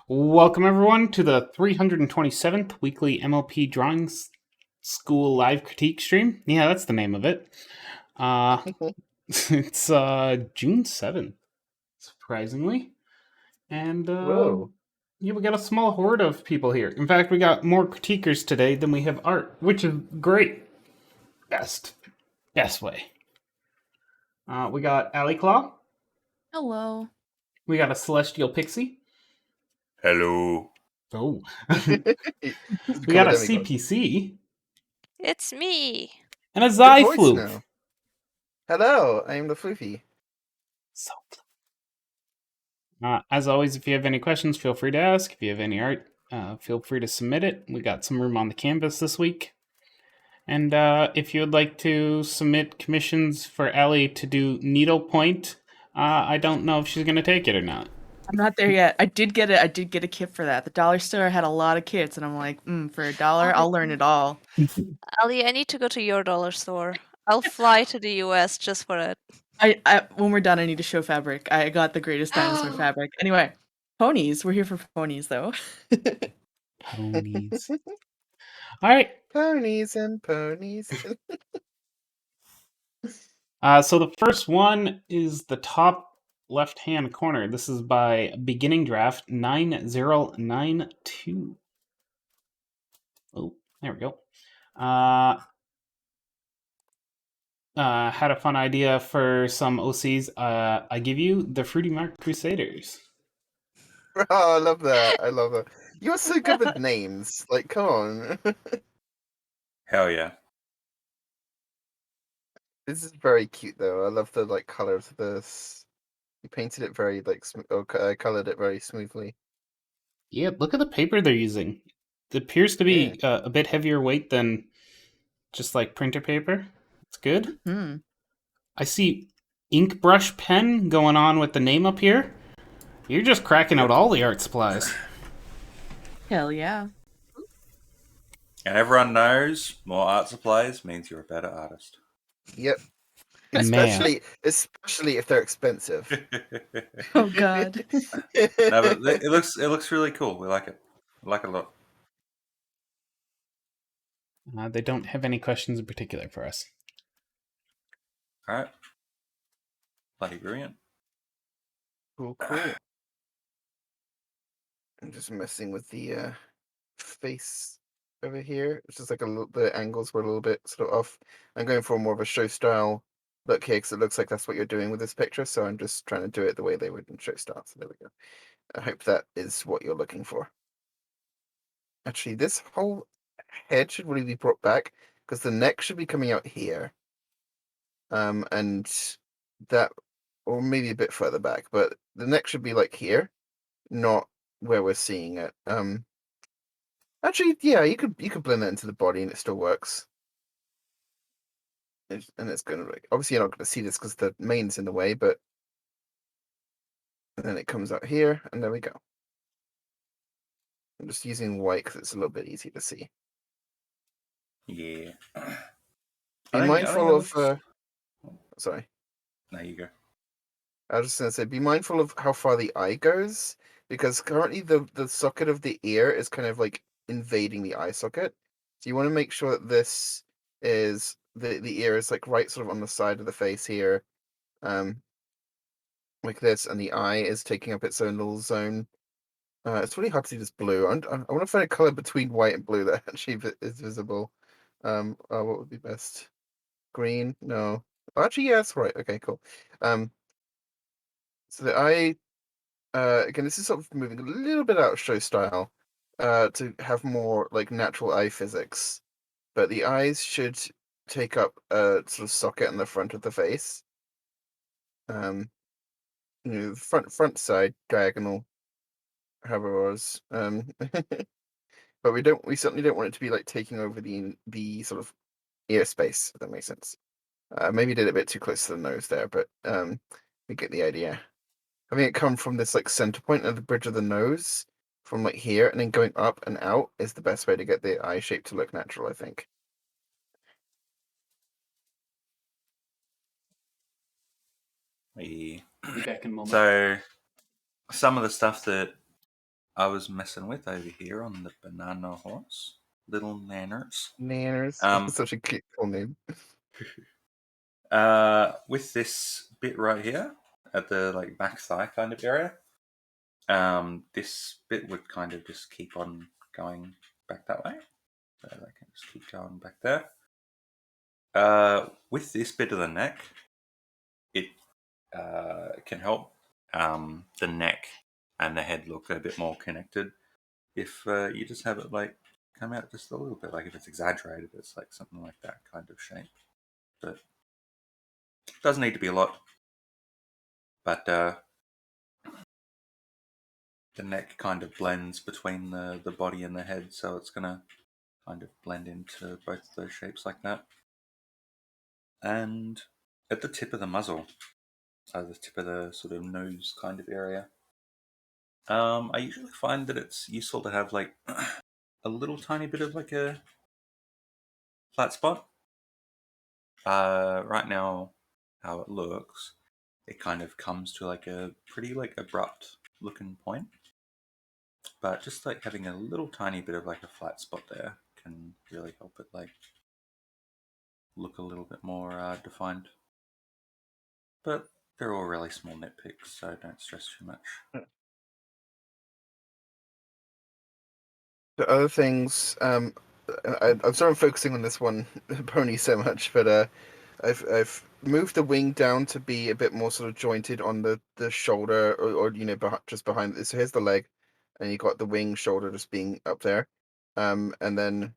Welcome, everyone, to the 327th weekly MLP Drawing School live critique stream. Yeah, that's the name of it. It's June 7th, surprisingly. And Whoa. yeah, we got a small horde of people here. In fact, we got more critiquers today than we have art, which is great. Best way. We got Alley Claw. Hello. We got a Celestial Pixie. Hello. Oh. He's We got a demigod. CPC. It's me. And a Good voice Zyfloof. now. Hello, I am the Floofy. So, as always, if you have any questions, feel free to ask. If you have any art, feel free to submit it. We got some room on the canvas this week. And if you would like to submit commissions for Ellie to do needlepoint, I don't know if she's going to take it or not. I'm not there yet. I did get a kit for that. The dollar store had a lot of kits, and I'm like, for $1, I'll learn it all. Ali, I need to go to your dollar store. I'll fly to the US just for it. I when we're done, I need to show fabric. I got the greatest dinosaur fabric. Anyway, ponies. We're here for ponies, though. Ponies. All right. Ponies and ponies. So the first one is the top left-hand corner. This is by Beginning Draft 9092. Oh, there we go. Had a fun idea for some OCs. I give you the Fruity Mark Crusaders. Oh, I love that. I love that. You're so good with names. Like, come on. Hell yeah. This is very cute, though. I love the colors of this. You painted it very colored it very smoothly. Yeah, look at the paper they're using. It appears to be a bit heavier weight than just like printer paper. It's good. I see ink brush pen going on with the name up here. You're just cracking out all the art supplies. Hell yeah. And everyone knows more art supplies means you're a better artist. Yep. Man. Especially if they're expensive. Oh god. No, but it looks really cool. We like it. I like it a lot. They don't have any questions in particular for us. All right. Bloody brilliant. Cool. I'm just messing with the face over here. It's just like the angles were a little bit sort of off. I'm going for more of a show style look here because it looks like that's what you're doing with this picture. So I'm just trying to do it the way they would in show style. So there we go. I hope that is what you're looking for. Actually, this whole head should really be brought back because the neck should be coming out here. And that, or maybe a bit further back, but the neck should be like here, not where we're seeing it. Actually, yeah, you could blend that into the body and it still works. And it's gonna obviously you're not gonna see this because the mane's in the way, but and then it comes out here, and there we go. I'm just using white because it's a little bit easy to see. Yeah. Be mindful of. Sorry. No, you go. I was just gonna say, be mindful of how far the eye goes, because currently the socket of the ear is kind of like invading the eye socket. So you want to make sure that this is the ear is like right sort of on the side of the face here, like this, and the eye is taking up its own little zone. It's really hard to see this blue. I want to find a color between white and blue that actually is visible. What would be best? Green? No. Oh, actually, yeah, that's right. Okay, cool. So the eye, again, this is sort of moving a little bit out of show style, to have more like natural eye physics. But the eyes should take up a sort of socket in the front of the face. Front side diagonal, however it was. But we certainly don't want it to be like taking over the sort of ear space, if that makes sense. Maybe did it a bit too close to the nose there, but we get the idea. Having it come from this like center point of the bridge of the nose, from like here, and then going up and out is the best way to get the eye shape to look natural, I think. Yeah. Back in a moment. So some of the stuff that I was messing with over here on the banana horse. Little Nanners. Nanners. Such a cute cool name. With this bit right here at the like back thigh kind of area, this bit would kind of just keep on going back that way. So I can just keep going back there. With this bit of the neck, it can help the neck and the head look a bit more connected. If you just have it like come out just a little bit, like if it's exaggerated, it's like something like that kind of shape. But it doesn't need to be a lot. But the neck kind of blends between the body and the head, so it's going to kind of blend into both of those shapes like that. And at the tip of the muzzle, so the tip of the sort of nose kind of area, I usually find that it's useful to have like a little tiny bit of like a flat spot. Right now, how it looks, it kind of comes to like a pretty like abrupt looking point. But just like having a little tiny bit of like a flat spot there can really help it like look a little bit more defined. But they're all really small nitpicks, so don't stress too much. The other things, I'm sort of focusing on this one pony so much, but I've moved the wing down to be a bit more sort of jointed on the shoulder, or just behind it. So here's the leg, and you got the wing shoulder just being up there, and then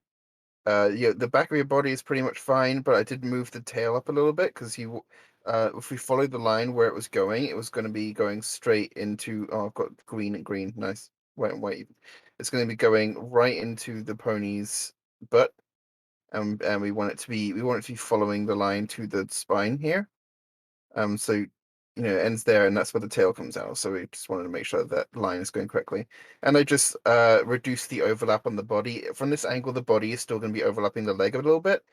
the back of your body is pretty much fine, but I did move the tail up a little bit because if we followed the line where it was going to be going straight into. Oh, I've got green and green, nice, white and white. It's going to be going right into the pony's butt, and we want it to be following the line to the spine here. So it ends there, and that's where the tail comes out. So we just wanted to make sure that line is going correctly. And I just reduced the overlap on the body. From this angle, the body is still going to be overlapping the leg a little bit,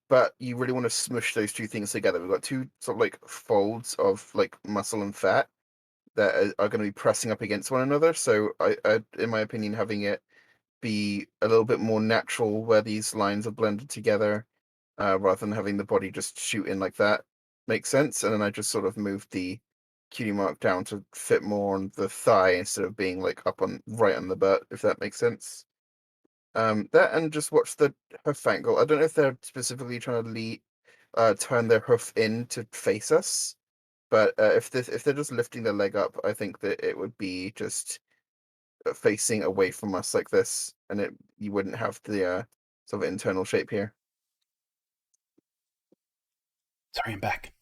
but you really want to smush those two things together. We've got two sort of like folds of like muscle and fat that are going to be pressing up against one another. So I, in my opinion, having it be a little bit more natural where these lines are blended together, rather than having the body just shoot in like that, makes sense. And then I just sort of moved the cutie mark down to fit more on the thigh instead of being like right on the butt, if that makes sense. That, and just watch the hoof angle. I don't know if they're specifically trying to turn their hoof in to face us, but if they're just lifting their leg up, I think that it would be just facing away from us like this, and you wouldn't have the sort of internal shape here. Sorry, I'm back.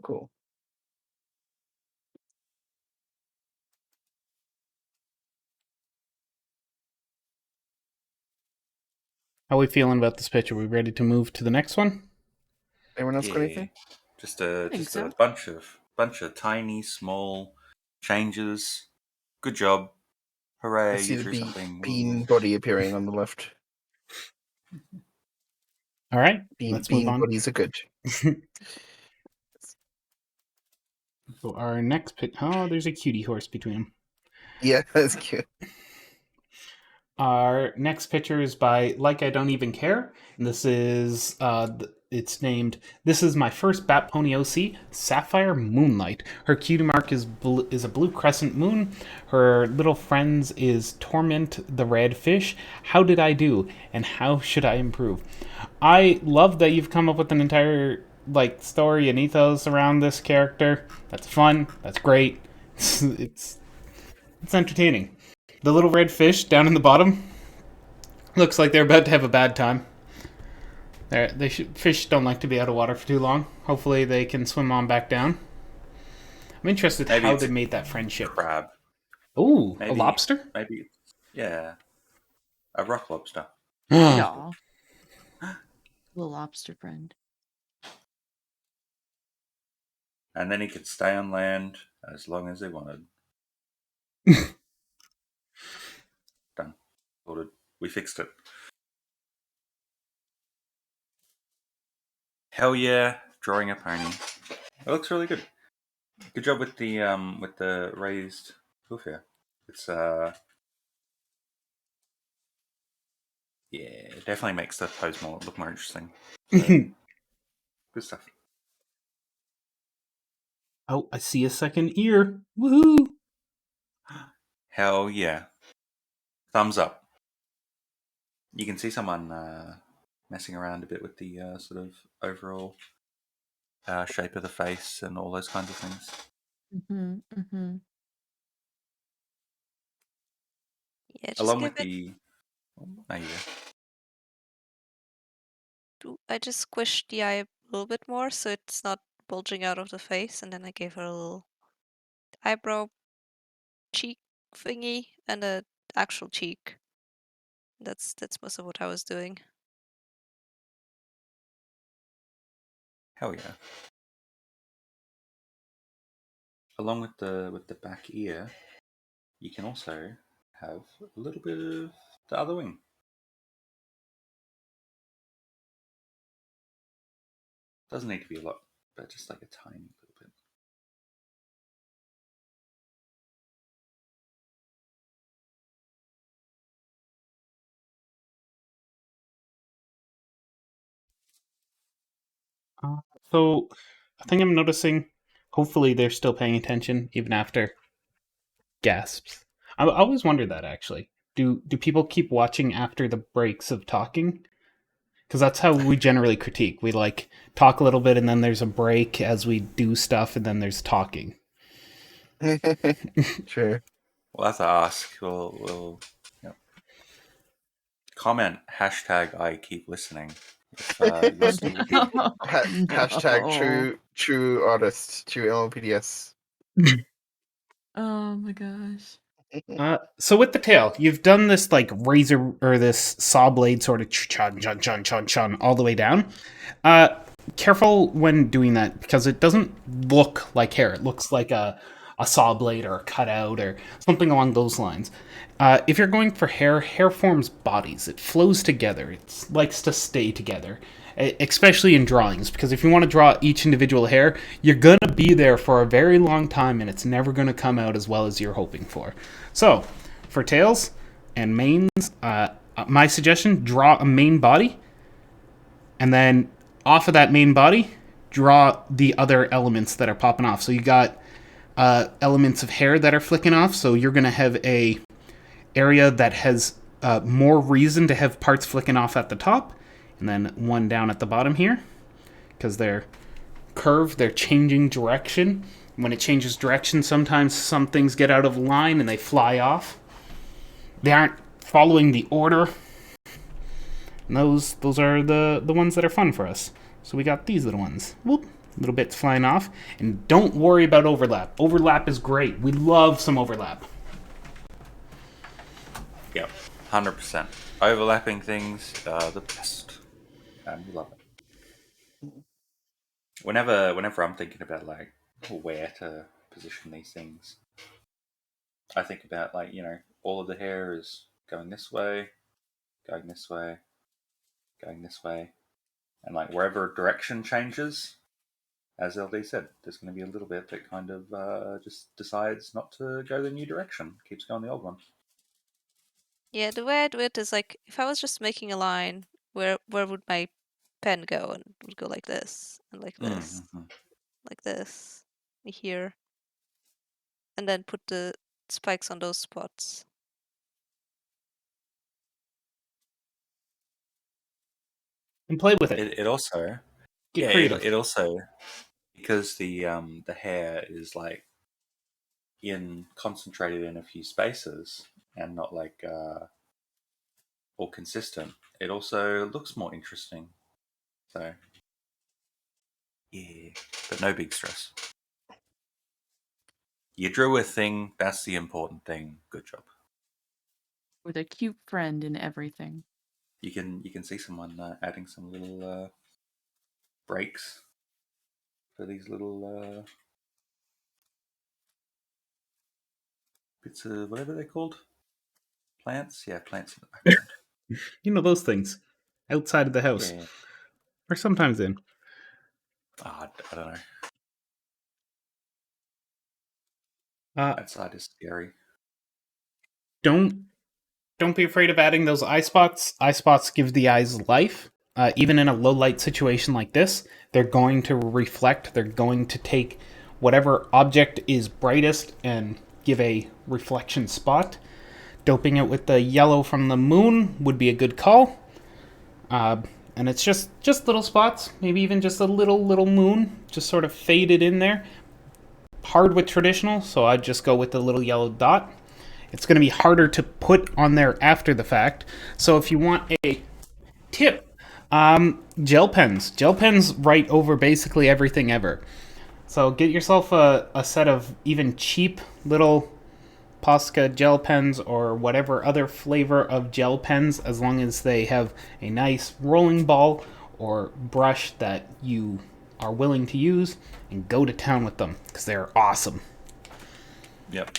Cool. How are we feeling about this pitch? Are we ready to move to the next one? Anyone else got anything? Just a think so. bunch of tiny small changes. Good job. Hooray, I see you the drew something. bean body appearing on the left. All right, Bean let's move on. bodies are good. So our next pitch. Oh, there's a cutie horse between them. Yeah, that's cute. Our next picture is by Like I Don't Even Care. And this is, it's named, This Is My First Bat Pony OC, Sapphire Moonlight. Her cutie mark is a blue crescent moon. Her little friends is Torment the Red Fish, How Did I Do, and How Should I Improve? I love that you've come up with an entire story and ethos around this character. That's fun. That's great. It's entertaining. The little red fish down in the bottom looks like they're about to have a bad time. Fish don't like to be out of water for too long. Hopefully they can swim on back down. I'm interested Maybe how it's they a made that friendship. Crab. Ooh, Maybe, a lobster? Maybe, yeah, a rock lobster. Aw. Little lobster friend. And then he could stay on land as long as he wanted. Done. Sorted. We fixed it. Hell yeah, drawing a pony. It looks really good. Good job with the raised hoof here. It's yeah, it definitely makes the pose look more interesting. So, good stuff. Oh, I see a second ear. Woohoo! Hell yeah! Thumbs up. You can see someone messing around a bit with the sort of overall shape of the face and all those kinds of things. Mm-hmm. Mm-hmm. Yeah, just Along give with it. the, oh yeah, I just squished the eye a little bit more so it's not bulging out of the face, and then I gave her a little eyebrow cheek thingy and a actual cheek. That's most of what I was doing. hell yeah. Along with the back ear, you can also have a little bit of the other wing. Doesn't need to be a lot, but just like a tiny little bit. So, I think I'm noticing. Hopefully, they're still paying attention even after gasps. I always wonder that actually. Do people keep watching after the breaks of talking? Because that's how we generally critique. We like talk a little bit, and then there's a break as we do stuff, and then there's talking. Sure. We'll have to ask. We'll yep. Comment hashtag I keep listening if you're still with me. Hashtag No. true artist, true MLPDS. Oh my gosh. So with the tail, you've done this like razor or this saw blade sort of chun chun chun chun chun all the way down. Uh, Careful when doing that because it doesn't look like hair. It looks like a saw blade or a cutout or something along those lines. If you're going for hair, hair forms bodies. It flows together. It likes to stay together, especially in drawings. Because if you want to draw each individual hair, you're gonna be there for a very long time, and it's never gonna come out as well as you're hoping for. So, for tails and manes, my suggestion: draw a main body, and then off of that main body, draw the other elements that are popping off. So you got elements of hair that are flicking off. So you're gonna have a area that has more reason to have parts flicking off at the top, and then one down at the bottom here, because they're curved, they're changing direction. When it changes direction, sometimes some things get out of line and they fly off. They aren't following the order. And those are the ones that are fun for us. So we got these little ones. Whoop, little bits flying off. And don't worry about overlap. Overlap is great. We love some overlap. Yep, 100%. Overlapping things are the best, and we love it. Whenever I'm thinking about like where to position these things, I think about like all of the hair is going this way, going this way, going this way, and like wherever direction changes, as LD said, there's going to be a little bit that kind of just decides not to go the new direction, keeps going the old one. Yeah, the way I do it is like if I was just making a line, where would my pen go? And it would go like this, and like this, Mm-hmm. like this, here, and then put the spikes on those spots. And play with it. It also, Get yeah, creative. it also, because the hair is like concentrated in a few spaces and not like all consistent, it also looks more interesting. So yeah, but no big stress. You drew a thing. That's the important thing. Good job. With a cute friend and everything. You can see someone adding some little breaks for these little bits of whatever they're called. Plants, yeah, plants in the background. You know those things. Outside of the house. Yeah, Or sometimes in. I don't know. Uh, Outside is scary. don't be afraid of adding those eye spots. Eye spots give the eyes life. Even in a low light situation like this, they're going to reflect. They're going to take whatever object is brightest and give a reflection spot. Doping it with the yellow from the moon would be a good call. And it's just little spots, maybe even just a little moon, just sort of faded in there. Hard with traditional, so I'd just go with the little yellow dot. It's going to be harder to put on there after the fact. So if you want a tip, gel pens. Gel pens write over basically everything ever. So get yourself a set of even cheap little Posca gel pens or whatever other flavor of gel pens, as long as they have a nice rolling ball or brush that you are willing to use, and go to town with them because they're awesome. Yep.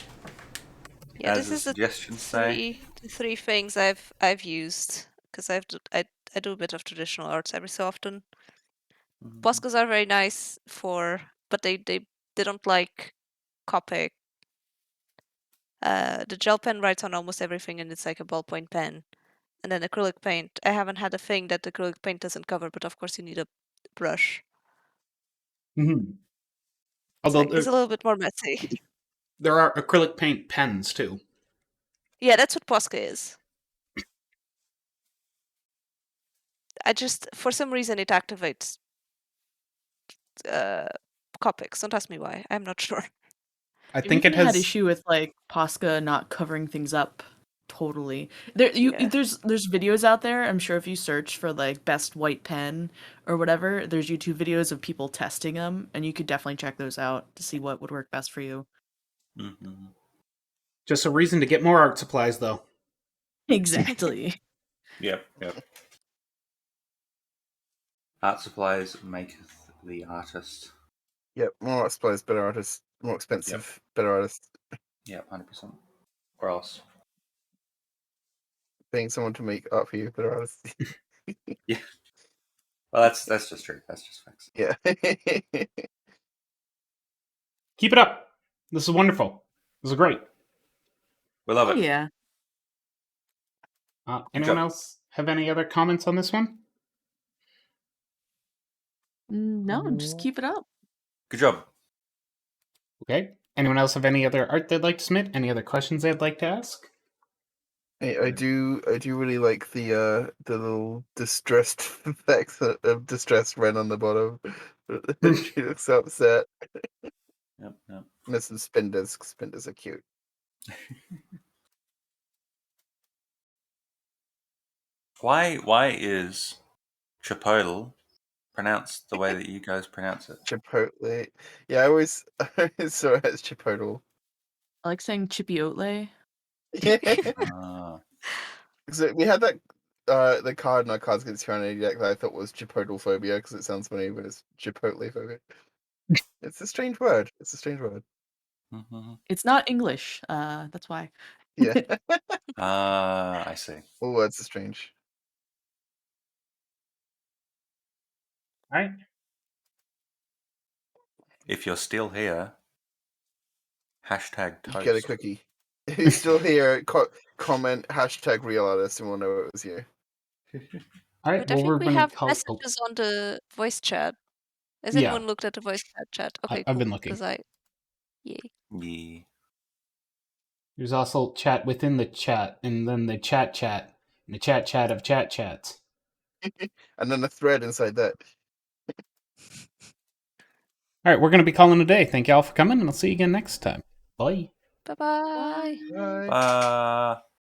Yeah, As this the is the suggestions say. three things I've used because I do a bit of traditional arts every so often. Mhm. Poscas are very nice but they don't like Copic. The gel pen writes on almost everything, and it's like a ballpoint pen. And then acrylic paint. I haven't had a thing that acrylic paint doesn't cover, but of course you need a brush. Mm-hmm. It's, Although it's a little bit more messy. there are acrylic paint pens too. Yeah, that's what Posca is. For some reason, it activates Copics. Don't ask me why. I'm not sure. I Maybe think it they had has. issue with like Posca not covering things up totally. Yeah. There's videos out there. I'm sure if you search for like best white pen or whatever, there's YouTube videos of people testing them, and you could definitely check those out to see what would work best for you. Mhm. Just a reason to get more art supplies, though. Exactly. Yep. Art supplies maketh the artist. Yep, more art supplies, better artists. More expensive, better artists. Yep, 100%. Or else. Paying someone to make art for you, better artists. Yeah. Well, that's just true. That's just facts. Yeah. Keep it up. This is wonderful. This is great. We love Oh it. yeah. Anyone job. else have any other comments on this one? No, just keep it up. Good job. Okay. Anyone else have any other art they'd like to submit? Any other questions they'd like to ask? I do really like the little distressed effects of distressed Ren on the bottom. She looks so upset. Yep. And there's some spinders. Spinders are cute. Why is Chipotle pronounced the way that you guys pronounce it? Chipotle. Yeah, I always saw it as Chipotle. I like saying Chipotle. Yeah. Ah. So we had that the card in our Cards Against Humanity deck that I thought was Chipotle phobia because it sounds funny, but it's Chipotle phobia. It's a strange word. Mhm. It's not English. That's why. Yeah. I see. All words are strange. All right. If you're still here, hashtag You toast. get a cookie. Who's still here? Comment hashtag real artist and we'll know it was you. All right. But I Well, we're think we going to have call. messages on the voice chat. Has Yeah. anyone looked at the voice chat? Okay, I've cool. been looking. Yay. Yeah. There's also chat within the chat, and then the chat, and the chat of chats. And then a thread inside that. All right. We're going to be calling it a day. Thank you all for coming, and I'll see you again next time. Bye. Bye-bye. Bye. Bye.